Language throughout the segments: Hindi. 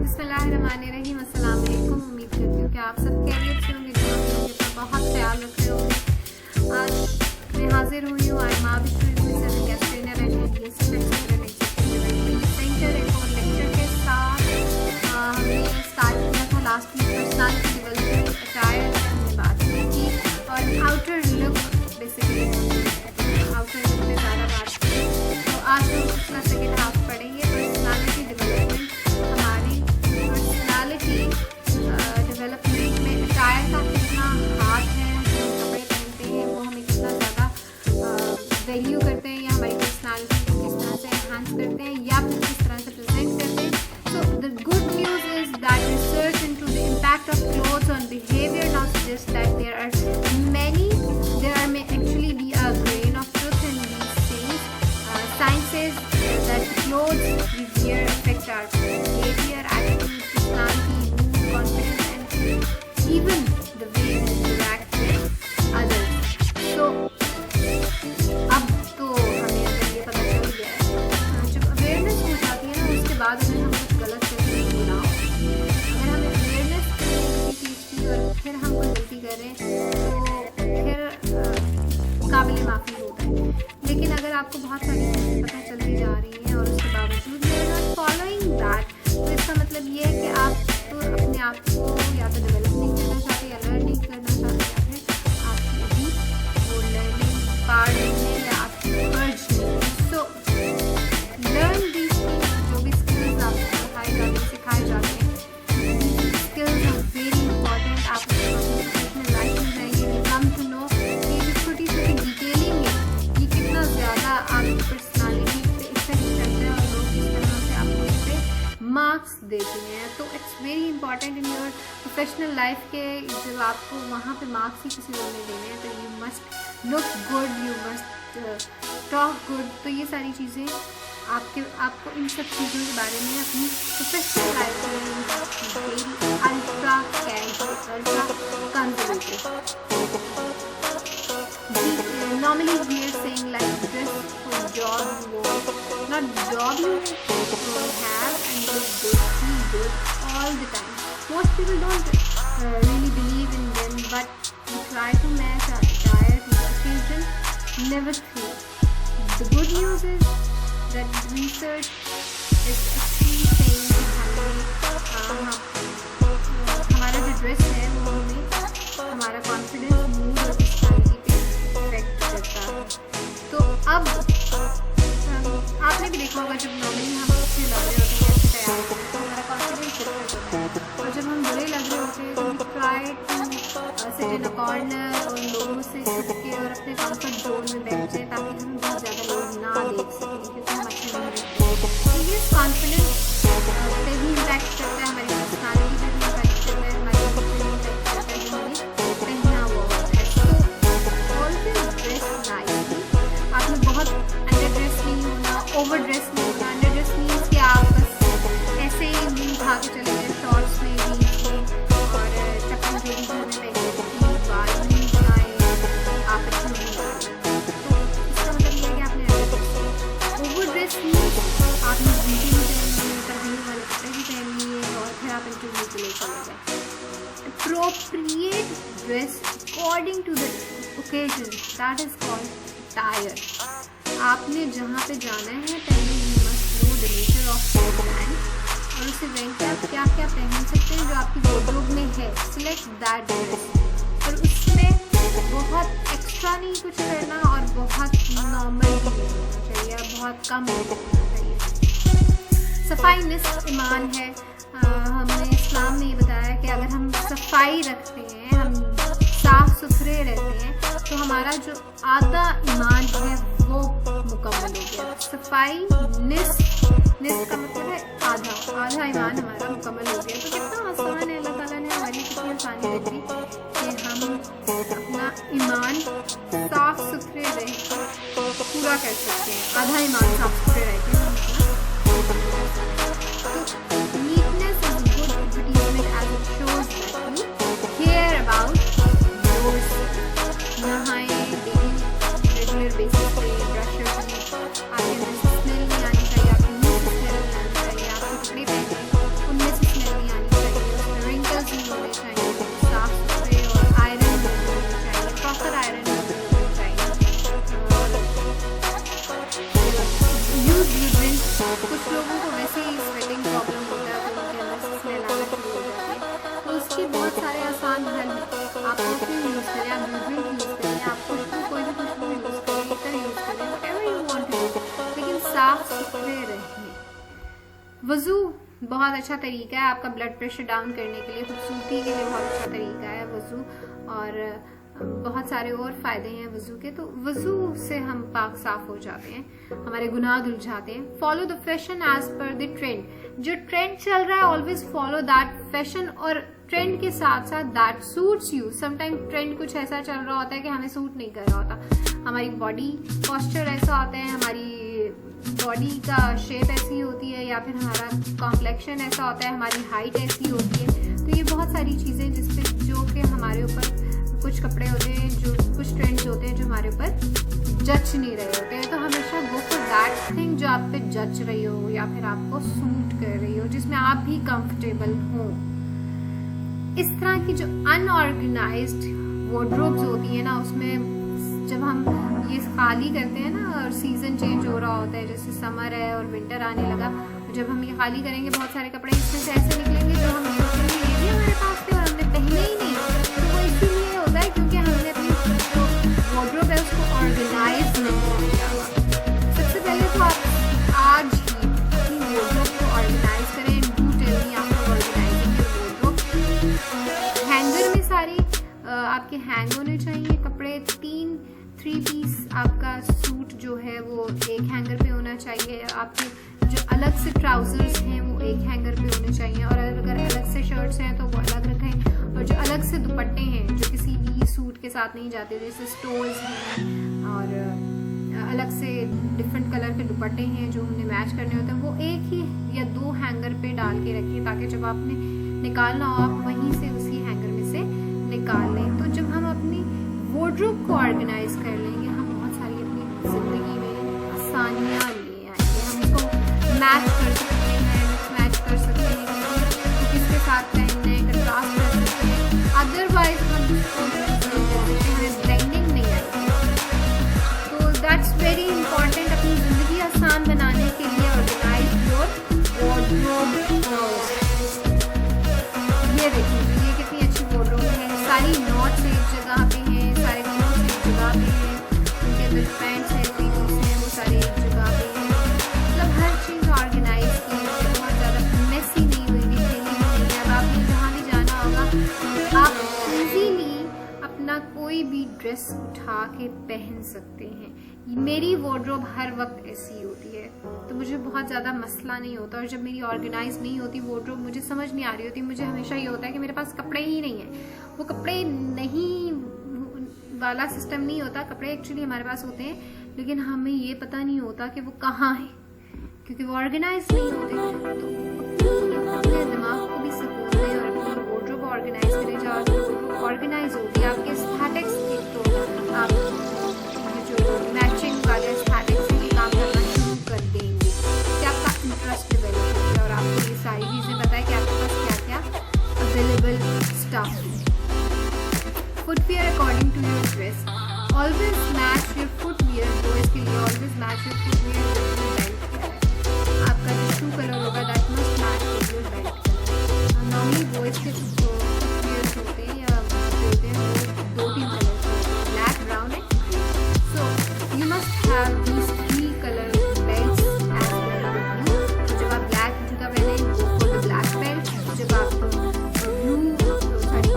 बिस्मिल्लाहिर्रहमानिर्रहीम, अस्सलाम वालेकुम। उम्मीद करती हूँ कि आप सब खैरियत से होंगे, अपना बहुत ख्याल रख रहे होंगे। आज मैं हाजिर हुई हूँ आई माँ गेस्ट ट्रेनर एंड सेंटर एक और लेक्चर के साथ। हमने स्टार्ट किया था last week personality development attire हमने बात की थी और outer look basically outer look पे ज़्यादा बात की। तो आज हम उसका सेकेंड हाफ पढ़ेंगे, पर्सनालिटी डेवलपमेंट। हमारी पर्सनालिटी डेवलपमेंट में अटायर का कितना हाथ है, हम कपड़े पहनते हैं वो हमें कितना ज़्यादा वैल्यू करते हैं या हमारी पर्सनालिटी को किस तरह से एनहांस करते हैं या फिर किस तरह से प्रेजेंट करते हैं। So the good news is that research into the impact of clothes on behaviour now suggest that there are may actually be a grain of truth in these things. Science says that the clothes we wear affect our behavior, attitude, personality, mood, confidence, and even the way we interact with others. So, अब तो हमें अगर ये पता चल गया है, जब अवेयरनेस हो जाती है ना, उसके बाद अगर हम कुछ गलत करते हैं ना, अगर हमें अवेयरनेस किसी चीज़ की और फिर हम कोई गलती करें तो फिर काबिल माफ़ी होता है। लेकिन अगर आपको बहुत सारी चीज़ें पता चलती जा रही हैं और उसके बावजूद you are not following that, तो इसका मतलब ये है कि आप तो अपने आप को या तो डेवलप नहीं करना चाहते या लर्न नहीं करना चाहते, या फिर आपकी अभी वो लर्निंग पार्ट नहीं है या आपकी अर्ज नहीं है। सो लर्न दीज थिंग्स, जो भी स्किल्स आपको सिखाए जाते हैं स्किल्स आर वेरी इंपॉर्टेंट। आप प्रोफेशनल लाइफ में जाएंगे, कम टू नो छोटी छोटी डिटेलिंग है, ये कितना ज़्यादा आपकी पर्सनालिटी पे इफेक्ट करता है और लोग किस तरह से आपको इस पर मार्क्स देते हैं। तो it's very important in your professional life के जब आपको वहाँ पे मार्क्स ही किसी रोल में देने हैं तो you must look good, you must talk good. तो ये सारी चीज़ें आपको इन सब चीज़ों के बारे में अपनी प्रोफेशनल लाइफ में ultra casual, ultra conservative. Normally we are saying like this for job you want, not job you have and look good, feel good all the time. Most people don't really believe in them, but we try to match our attire to the occasion, never fail. The good news is that research is actually saying कि हमारा जो ड्रेस है वो हमें हमारा कॉन्फिडेंस, मूड और पर्सनालिटी पे इफेक्ट करता है। तो अब आपने भी देखा होगा जब नॉर्मली हम अच्छे लग रहे होते हैं, अच्छे तैयार होते हैं तो हमारा कॉन्फिडेंस इफेक्ट होता है, और जब हम बुरे लग रहे होते हैं तो we try to sit in a corner और लोगों से छुप के और अपने कंफर्ट जोन में बैठ जाए ताकि हम बहुत ज़्यादा लोग ना देख सकें क्योंकि हम अच्छे नहीं रहते। तो ये कॉन्फिडेंस पे भी इम्पैक्ट करता है, हमारी पर्सनालिटी पे भी इम्पैक्ट करता है, हमारी पे भी इम्पैक्ट करता है जो हमें पहना हुआ होता है। तो ऑलवेज ड्रेस नाइसली, आपने बहुत अंडर ड्रेस नहीं होना, ओवर ड्रेस नहीं होना। अंडर ड्रेस मीन्स कि आप बस ऐसे ही मुँह उठा के चले गए शॉर्ट्स में, जीन्स में और चप्पल जो भी घर में पहने, बाल नहीं बनाए, आप अच्छे नहीं लग रहे। तो इसका मतलब ये है कि आपने अंडर ड्रेस किया। ओवर ड्रेस मीन्स आपने जीन्स भी पहनी है, तरबीज वाले कपड़े भी पहन लिए और फिर आप इंटरव्यू के लिए चले गए। Appropriate dress according to the occasion, that is called attire. आपने जहाँ पे जाना है पहले you must know the nature of the event और उस इवेंट पे आप क्या क्या पहन सकते हैं जो आपकी वार्डरोब में है। Select that dress और उसमें बहुत एक्स्ट्रा नहीं कुछ करना और बहुत नॉर्मल भी नहीं होना चाहिए, बहुत कम होना चाहिए। सफाई निस्फ ईमान है। हमने इस्लाम में ये बताया कि अगर हम सफाई रखते हैं, हम साफ सुथरे रहते हैं तो हमारा जो आधा ईमान है वो मुकम्मल हो गया। सफाई निस्फ का मतलब है आधा ईमान हमारा मुकम्मल हो गया। तो कितना आसान है, अल्लाह ताला ने हमारी कितनी आसानी दे दी कि हम अपना ईमान साफ सुथरे रह पूरा कर सकते हैं। आधा ईमान साफ सुथरे रह के हम neatness is good advertisement as it shows that you care about yourself. नहाएं डेली रेगुलर बेसिस पे, ब्रश करें, आपके अंदर से स्मेल नहीं आनी चाहिए, आपके मुंह से स्मेल नहीं आनी चाहिए, आपके कपड़े पहने उनमें से आसान हल आप परफ्यूम यूज़ करें, आप डिओड्रेंट यूज़ करें, आप खुशबू कोई भी खुशबू यूज़ करें, इतर यूज़ करें, whatever you want to do, लेकिन साफ सुथरे रहें। वज़ू बहुत अच्छा तरीका है आपका ब्लड प्रेशर डाउन करने के लिए, खूबसूरती के लिए बहुत अच्छा तरीका है वज़ू, और बहुत सारे और फायदे हैं वज़ू के। तो वज़ू से हम पाक साफ हो जाते हैं, हमारे गुनाह धुल जाते हैं। Follow the fashion as per the trend, जो ट्रेंड चल रहा है ऑलवेज फॉलो दैट फैशन, और ट्रेंड के साथ साथ that suits you. Sometime trend कुछ ऐसा चल रहा होता है कि हमें सूट नहीं कर रहा होता, हमारी बॉडी पोस्चर ऐसा होता है, हमारी बॉडी का शेप ऐसी होती है, या फिर हमारा कॉम्प्लेक्शन ऐसा होता है, हमारी हाइट ऐसी होती है। तो ये बहुत सारी चीज़ें जिसपे जो कि हमारे ऊपर कुछ कपड़े होते हैं, जो कुछ ट्रेंड्स होते हैं जो हमारे ऊपर जच नहीं रहे होते हैं। तो हमेशा गो फॉर दैट थिंग जो आप पे जच रही हो या फिर आपको सूट कर रही हो, जिसमें आप भी कंफर्टेबल हो। इस तरह की जो अनऑर्गेनाइज्ड वार्डरोब्स होती है ना, उसमें जब हम ये खाली करते हैं ना और सीजन चेंज हो रहा होता है, जैसे समर है और विंटर आने लगा, जब हम ये खाली करेंगे बहुत सारे कपड़े इसमें से ऐसे निकलेंगे जो हम सोचेंगे ये भी हमारे पास थे और हमने पहने ही नहीं। तो वो इसीलिए होता है क्योंकि हमने अपनी जो वार्डरोब है उसको ऑर्गेनाइज नहीं किया हुआ। सबसे पहले तो आप आज ही अपनी वार्डरोब को ऑर्गेनाइज करें। Do tell me after organising your wardrobe. Hanger में सारी आपके हैंग होने चाहिए कपड़े। 3 पीस आपका सूट जो है वो एक हैंगर पे होना चाहिए। आपके जो अलग से ट्राउजर्स हैं वो एक हैंगर पे होने चाहिए, और अगर अलग से शर्ट्स हैं तो वो अलग रखें। और जो अलग से दुपट्टे हैं जो किसी भी सूट के साथ नहीं जाते, जैसे स्टोल्स हैं और अलग से डिफरेंट कलर के दुपट्टे हैं जो हमने मैच करने होते हैं, वो एक ही या 2 हैंगर पे डाल के रखें, ताकि जब आपने निकालना हो आप वहीं से उसी हैंगर में से निकाल लें। तो जब हम अपनी वार्डरोब को ऑर्गेनाइज कर लेंगे, हम बहुत सारी अपनी जिंदगी में आसानियाँ ले आएंगे। हम इसको मैच कर सकते हैं, मैच कर सकते हैं कि किसके साथ पहनना है, कंट्रास्ट कर सकते हैं। अदरवाइज हम हमें ब्लेंडिंग नहीं आएगी। तो दैट्स वेरी इंपॉर्टेंट अपनी ज़िंदगी आसान बनाने के लिए। Organise your wardrobe. ये देखिए ये कितनी अच्छी वार्डरोब है, सारी नॉट्स एक जगह पे हैं, सारे क्लोथ्स एक जगह पे हैं, उनके अंदर पैंट्स हैं, पीस हैं, वो सारे एक जगह पे हैं। मतलब हर चीज़ ऑर्गेनाइज की है, बहुत ज़्यादा मेसी नहीं हुई, डिटेलिंग नहीं है। अब आपने जहाँ भी जाना होगा आप इजीली अपना कोई भी ड्रेस उठा के पहन सकते हैं। मेरी वार्डरोब हर वक्त ऐसी होती है, तो मुझे बहुत ज़्यादा मसला नहीं होता। और जब मेरी ऑर्गेनाइज नहीं होती वार्डरोब, मुझे समझ नहीं आ रही होती, मुझे हमेशा ये होता है कि मेरे पास कपड़े ही नहीं है। वो कपड़े नहीं वाला सिस्टम नहीं होता, कपड़े एक्चुअली हमारे पास होते हैं, लेकिन हमें ये पता नहीं होता कि वो कहाँ है, क्योंकि वो ऑर्गेनाइज नहीं होते। तो अपने दिमाग को भी सुकून दें और अपनी वार्डरोब ऑर्गेनाइज करें। जब ऑर्गेनाइज होगी आपके एस्थेटिक्स की, तो आप जो मैचिंग वाले एस्थेटिक्स से काम करना शुरू कर देंगे, कि आपका इंटरेस्ट डेवलप होगा और आपको ये सारी चीज़ें पता है कि आपके पास क्या क्या अवेलेबल स्टफ है। Footwear according to your dress, always match your footwear. तो इसके लिए always match your footwear with your belt. आपका जो शू कलर होगा that must match with your belt. Normally boys के जो फुटवियर्स होते हैं या होते हैं वो 2-3 कलर के होते हैं, black, brown and grey. So you must have these 3 colour belts as well with you. तो जब आप ब्लैक जूता पहने go for the black belt. जब आप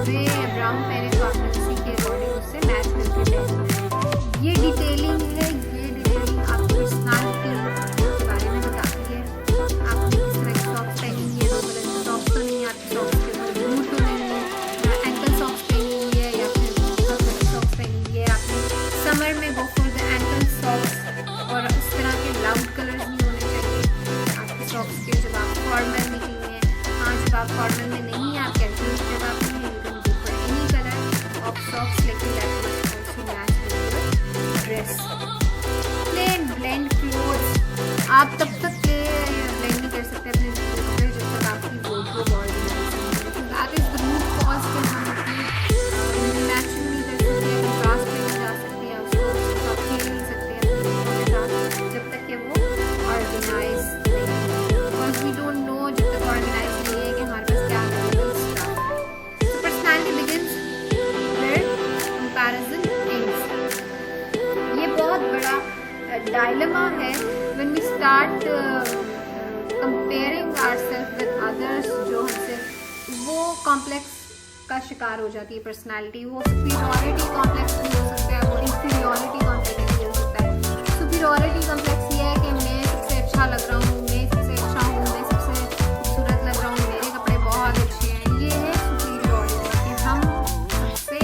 ग्रे या ब्राउन पहने तो आप उसी के अकॉर्डिंग उससे मैच करके पहने। ये डिटेलिंग है, ये डिटेलिंग आपको पर्सनालिटी के बारे में बताती है। आपने किस तरह की सॉक्स पहनी है, 2 कलर की सॉक्स तो नहीं, आपकी सॉक्स के ऊपर बूट तो नहीं है, एंकल सॉक्स पहनी हुई है या फिर बहुत सारी सॉक्स पहनी हुई है। आपने समर में गो फॉर द एंकल सॉक्स, और इस तरह के लाउड कलर्स नहीं होने चाहिए आपके सॉक्स के। जब आप फॉर्मल निकली हैं, हाँ जब आप फॉर्मल में नहीं है, आप कैजुअल जब आप socks, लेकिन that must also match with your dress. Play and blend clothes. आप तब तक play या blend नहीं कर सकते अपने कपड़े जब तक आपकी वार्डरोब ऑर्गेनाइज नहीं है। That is the root cause कि हम अपनी मैचिंग नहीं कर सकते, कंट्रास्ट में नहीं जा सकते, या उसको आप खेल नहीं सकते अपने कपड़ों के साथ जब तक कि वो ऑर्गेनाइज नहीं है। Because we don't know जब तक ऑर्गेनाइज नहीं है कि हमारे पास क्या अवेलेबल स्टफ है। So personality begins start comparing ourself with others, जो हमसे वो कॉम्प्लेक्स का शिकार हो जाती है पर्सनालिटी। वो सुपीरियरिटी कॉम्प्लेक्स भी हो सकता है, वो इंफीरियरिटी कॉम्प्लेक्स भी हो सकता है। सुपीरियरिटी कॉम्प्लेक्स ये है कि मैं सबसे अच्छा लग रहा हूँ, मैं सबसे अच्छा हूँ, मैं सबसे खूबसूरत लग रहा हूँ, मेरे कपड़े बहुत अच्छे हैं। ये है सुपीरियरिटी, कि हम सबसे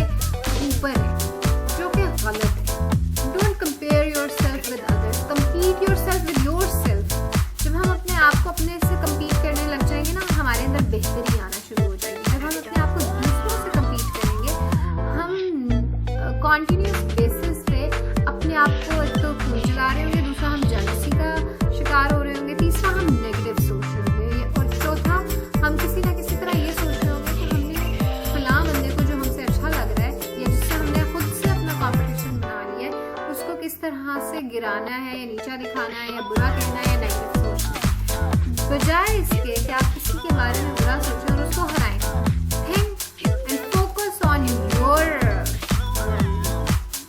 ऊपर हैं, जो कि गलत है। Don't compare yourself with others, compete yourself with yourself. जब हम अपने आप को अपने से कंपीट करने लग जाएंगे ना, हमारे अंदर बेहतरी आना शुरू हो जाएगी। जब हम अपने आप को दूसरों से कंपीट करेंगे, हम कॉन्टिन्यूस बेसिस पे अपने आप को एक तो चला रहे होंगे, दूसरा हम जेलसी का शिकार हो रहे होंगे, तीसरा हम नेगेटिव सोच रहे होंगे, और चौथा हम किसी ना किसी तरह ये सोच रहे होंगे कि हमने फलां बंदे को जो हमसे अच्छा लग रहा है या जिससे हमने खुद से अपना कॉम्पिटिशन बना लिया है, उसको किस तरह से गिराना है या नीचा दिखाना है या बुरा कहना है या नेगेटिव सोचना है। बजाय इसके कि आप किसी के बारे में बुरा सोचें और उसको हराएं, think and focus on your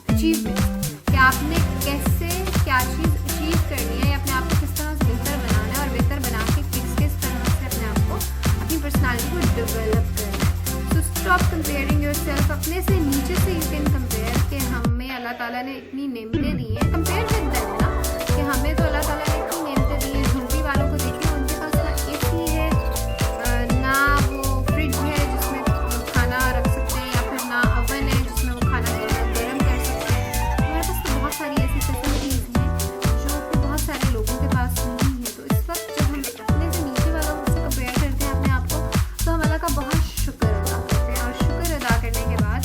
achievement, कि आपने कैसे क्या चीज़ अचीव करनी है या अपने आप को किस तरह से बेहतर बनाना है, और बेहतर बना के किस तरह से अपने आप को, अपनी पर्सनालिटी को डेवलप करना है। So stop comparing yourself. अपने से नीचे से यू कैन कंपेयर, कि हमें अल्लाह ताला ने इतनी नेमतें दी हैं, कंपेयर विद देम ना, कि हमें तो अल्लाह ताला ने इतनी नेमतें दी हैं। झुंपड़ी वालों को देखिए, उनके पास ना एसी है, ना वो फ्रिज है जिसमें खाना रख सकते हैं, या फिर ना ओवन है जिसमें वो खाना गर्म कर सकते हैं। हमारे पास तो बहुत सारी ऐसी फैसिलिटीज़ हैं जो कि बहुत सारे लोगों के पास नहीं है। तो इस वक्त जब हम अपने से नीचे वालों से कंपेयर करते हैं अपने आप को, तो हम अल्लाह का बहुत शुक्र अदा करते हैं, और शुक्र अदा करने के बाद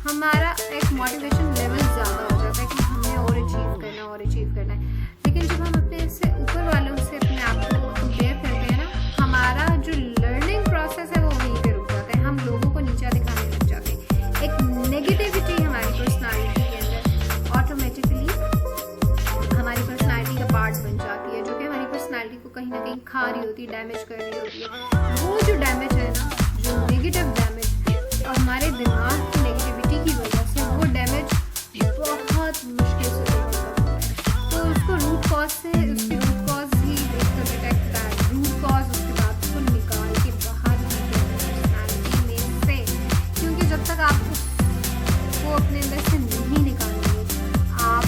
हमारा एक मोटिवेशन लेवल ज़्यादा हो जाता है कि हमने और अचीव करना है। लेकिन जब हम अपने से ऊपर वालों से अपने आप को कंपेयर करते हैं ना, हमारा जो लर्निंग प्रोसेस है वो वहीं पे रुक जाता है, हम लोगों को नीचा दिखाने लग जाते हैं। एक नेगेटिविटी हमारी पर्सनालिटी के अंदर ऑटोमेटिकली हमारी पर्सनालिटी का पार्ट बन जाती है, जो कि हमारी पर्सनालिटी को कहीं ना कहीं खा रही होती है, डैमेज कर रही होती है। वो जो डैमेज है ना, जो नेगेटिव डैमेज और हमारे दिमाग की नेगेटिविटी की वजह से, वो डैमेज बहुत मुश्किल से दूर होता है। तो उसको रूट कॉज से, उसकी रूट कॉज ही डिटेक्ट करता है, रूट कॉज उसके बाद उसको निकाल के बाहर पर्सनालिटी में से, क्योंकि जब तक आप उसको अपने अंदर से नहीं निकालेंगे, आप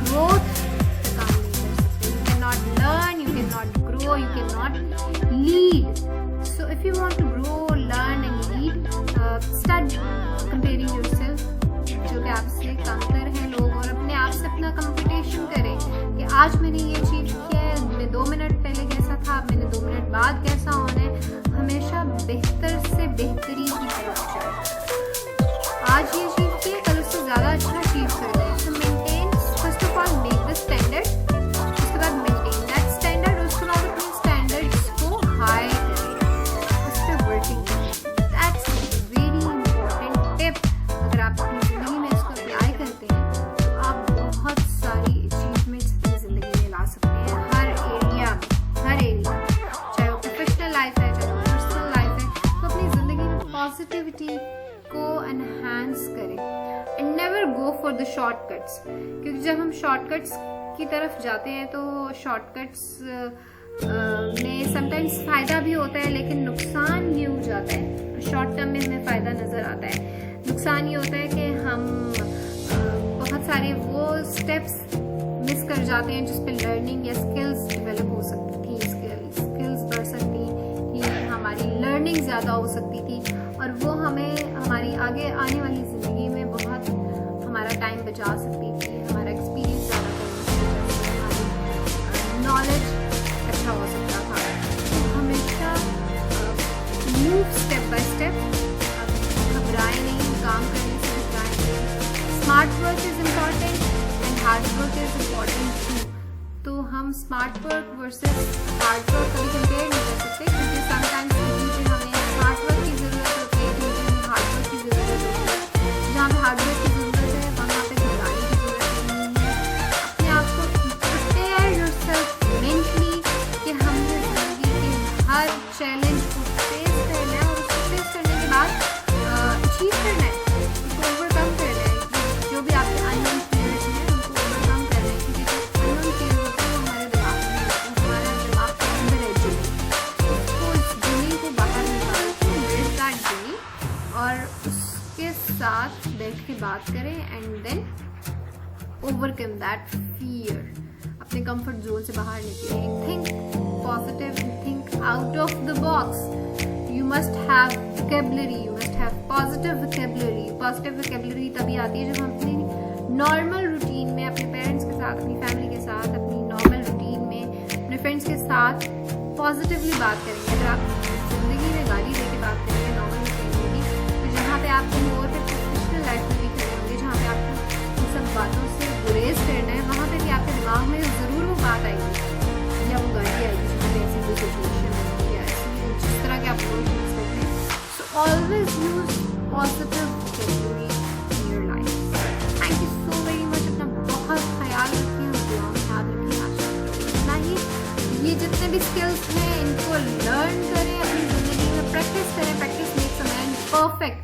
ग्रोथ का काम नहीं कर सकते। You can not learn, you can not grow, you can not lead. So if you want to grow, learn and lead, start comparing yourself, जो कि आपसे कमतर हैं लोग, और अपने आप से अपना कंपटीशन करें कि आज मैंने ये अचीव किया है, मैंने 2 मिनट पहले कैसा था, मैंने 2 मिनट बाद कैसा होना है। हमेशा बेहतर से बेहतरी की तरफ जाए। आज ये अचीव किया, कल उससे ज़्यादा अच्छा अचीव कर दें। सो maintain, first of all make the standard, उसके बाद मेंटेन दैट स्टैंडर्ड, उसके बाद अपने स्टैंडर्ड्स को हाई करें, उस पर वर्किंग करें। That's very important tip. अगर आप अपनी ज़िंदगी में इसको अप्लाई करते हैं, तो आप बहुत सारी अचीवमेंट्स अपनी ज़िंदगी में ला सकते हैं, हर एरिया में, चाहे वो प्रोफेशनल लाइफ है, चाहे वो पर्सनल लाइफ है। तो अपनी ज़िंदगी में पॉजिटिविटी को एनहांस करें and never go for the shortcuts, क्योंकि जब हम शॉर्टकट्स की तरफ जाते हैं तो शॉर्टकट्स में समटाइम्स फ़ायदा भी होता है, लेकिन नुकसान ये हो जाता है। शॉर्ट टर्म में हमें फ़ायदा नज़र आता है, नुकसान ये होता है कि हम बहुत सारे वो स्टेप्स मिस कर जाते हैं जिस पे लर्निंग या स्किल्स डेवलप हो सकती थी, स्किल्स बढ़ सकती थी, हमारी लर्निंग ज़्यादा हो सकती थी, और वो हमें हमारी आगे आने वाली ज़िंदगी में बहुत हमारा टाइम बचा सकती थी, हमारा एक्सपीरियंस ज़्यादा कर सकती थी, हमारी नॉलेज अच्छा हो सकता था। तो हमेशा मूव स्टेप बाय स्टेप, घबराए नहीं, काम करने से घबराए नहीं। Smart work is important and hard work is important too. तो हम smart work versus hard work कभी कंपेयर नहीं कर सकते, क्योंकि समटाइम्स हमें स्मार्ट वर्क की ज़रूरत होती है, कहीं हार्ड वर्क की ज़रूरत होती है। जहाँ पे हार्ड वर्क की ज़रूरत है वहाँ पे घबराने की ज़रूरत नहीं है। अपने आप को प्रिपेयर योरसेल्फ मेंटली कि हमने ज़िंदगी के हर चैलेंज को फेस करना है, और उसको फेस करने के बाद अचीव करना है, उसको ओवरकम करना है। जो भी आपके अननोन फील्ड्स हैं उनको ओवरकम करना है, क्योंकि जो अननोन फील्ड होते हैं वो हमारे दिमाग में होते हैं, साथ बैठ के बात करें and then overcome that fear. अपने कंफर्ट जोन से बाहर निकलें, think positive, think out of the box. You must have vocabulary, you must have positive vocabulary. Positive vocabulary तभी आती है जब हम अपनी नॉर्मल रूटीन में अपने पेरेंट्स के साथ, अपनी फैमिली के साथ, अपनी नॉर्मल रूटीन में अपने फ्रेंड्स के साथ पॉजिटिवली बात करेंगे। अगर आप जिंदगी में गाली दे के बात करेंगे नॉर्मल रूटीन में भी, तो जहाँ पे आपको मोर पे प्रोफेशनल लाइफ में भी करेंगे, जहाँ पे आपको इन सब बातों से गुरेज करना है, वहाँ पे भी आपके दिमाग में ज़रूर वो बात आएगी या वो गाली आएगी जिसमें ऐसी कोई सिचुएशन है या ऐसी जिस तरह के आप लोग यूज़ करते हैं। So always use positive vocabulary in your life. Thank you so very much. अपना बहुत ख्याल रखें, दुआ में याद रखें। आज इतना ही। ये जितने भी स्किल्स हैं इनको लर्न करें, अपनी ज़िंदगी में प्रैक्टिस करें। Practice makes a man perfect.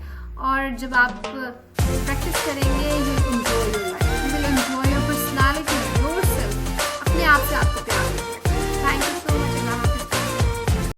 और जब आप प्रैक्टिस करेंगे, you will enjoy your life, you will enjoy your personality, yourself. अपने आप से आपको